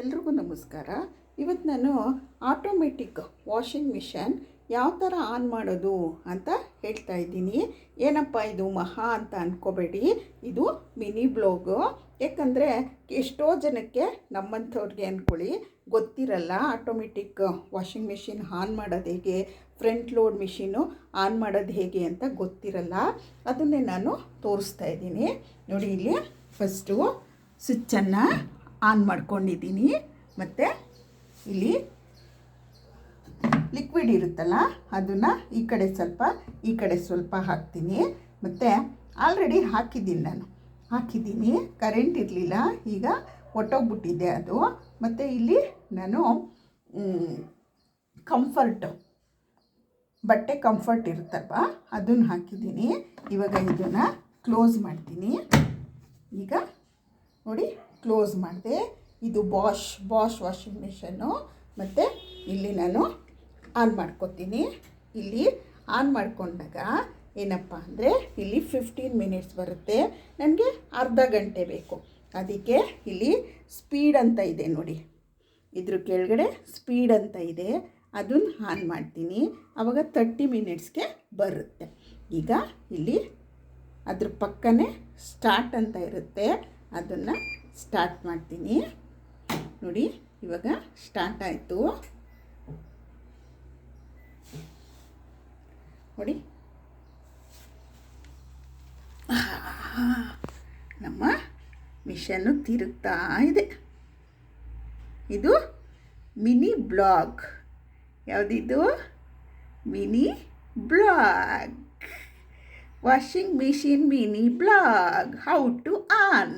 ಎಲ್ರಿಗೂ ನಮಸ್ಕಾರ. ಇವತ್ತು ನಾನು ಆಟೋಮೆಟಿಕ್ ವಾಷಿಂಗ್ ಮಿಷನ್ ಯಾವ ಥರ ಆನ್ ಮಾಡೋದು ಅಂತ ಹೇಳ್ತಾ ಇದ್ದೀನಿ. ಏನಪ್ಪ ಇದು ಮಹಾ ಅಂತ ಅಂದ್ಕೋಬೇಡಿ, ಇದು ಮಿನಿ ಬ್ಲಾಗು. ಯಾಕಂದರೆ ಎಷ್ಟೋ ಜನಕ್ಕೆ ನಮ್ಮಂಥವ್ರಿಗೆ ಅಂದ್ಕೊಳ್ಳಿ ಗೊತ್ತಿರಲ್ಲ ಆಟೋಮೆಟಿಕ್ ವಾಷಿಂಗ್ ಮಿಷಿನ್ ಆನ್ ಮಾಡೋದು ಹೇಗೆ, ಫ್ರಂಟ್ ಲೋಡ್ ಮಿಷಿನು ಆನ್ ಮಾಡೋದು ಹೇಗೆ ಅಂತ ಗೊತ್ತಿರಲ್ಲ. ಅದನ್ನೇ ನಾನು ತೋರಿಸ್ತಾ ಇದ್ದೀನಿ. ನೋಡಿ, ಇಲ್ಲಿ ಫಸ್ಟು ಸ್ವಿಚ್ಚನ್ನು ಆನ್ ಮಾಡ್ಕೊಂಡಿದ್ದೀನಿ. ಮತ್ತು ಇಲ್ಲಿ ಲಿಕ್ವಿಡ್ ಇರುತ್ತಲ್ಲ ಅದನ್ನು ಈ ಕಡೆ ಸ್ವಲ್ಪ ಹಾಕ್ತೀನಿ. ಮತ್ತು ಆಲ್ರೆಡಿ ಹಾಕಿದ್ದೀನಿ, ಕರೆಂಟ್ ಇರಲಿಲ್ಲ, ಈಗ ಒಟ್ಟೋಗ್ಬಿಟ್ಟಿದೆ ಅದು. ಮತ್ತು ಇಲ್ಲಿ ನಾನು ಬಟ್ಟೆ ಕಂಫರ್ಟ್ ಇರುತ್ತಲ್ವ ಅದನ್ನು ಹಾಕಿದ್ದೀನಿ. ಇವಾಗ ಇದನ್ನು ಕ್ಲೋಸ್ ಮಾಡ್ತೀನಿ. ಈಗ ನೋಡಿ, ಕ್ಲೋಸ್ ಮಾಡಿದೆ. ಇದು ಬಾಷ್ ವಾಷಿಂಗ್ ಮಿಷನ್ನು. ಮತ್ತು ಇಲ್ಲಿ ನಾನು ಆನ್ ಮಾಡ್ಕೊತೀನಿ. ಇಲ್ಲಿ ಆನ್ ಮಾಡಿಕೊಂಡಾಗ ಏನಪ್ಪ ಅಂದರೆ ಇಲ್ಲಿ 15 ಮಿನಿಟ್ಸ್ ಬರುತ್ತೆ. ನನಗೆ ಅರ್ಧ ಗಂಟೆ ಬೇಕು. ಅದಕ್ಕೆ ಇಲ್ಲಿ ಸ್ಪೀಡ್ ಅಂತ ಇದೆ ನೋಡಿ, ಇದ್ರ ಕೆಳಗಡೆ ಸ್ಪೀಡ್ ಅಂತ ಇದೆ, ಅದನ್ನು ಆನ್ ಮಾಡ್ತೀನಿ. ಆವಾಗ 30 ಮಿನಿಟ್ಸ್ಗೆ ಬರುತ್ತೆ. ಈಗ ಇಲ್ಲಿ ಅದ್ರ ಪಕ್ಕನೇ ಸ್ಟಾರ್ಟ್ ಅಂತ ಇರುತ್ತೆ, ಅದನ್ನು ಸ್ಟಾರ್ಟ್ ಮಾಡ್ತೀನಿ. ನೋಡಿ, ಇವಾಗ ಸ್ಟಾರ್ಟ್ ಆಯಿತು. ನೋಡಿ, ನಮ್ಮ ಮಿಷನ್ನು ತಿರುಗ್ತಾ ಇದೆ. ಇದು ಮಿನಿ ಬ್ಲಾಗ್. ಯಾವುದಿದು? Mini blog, washing machine mini blog, how to on.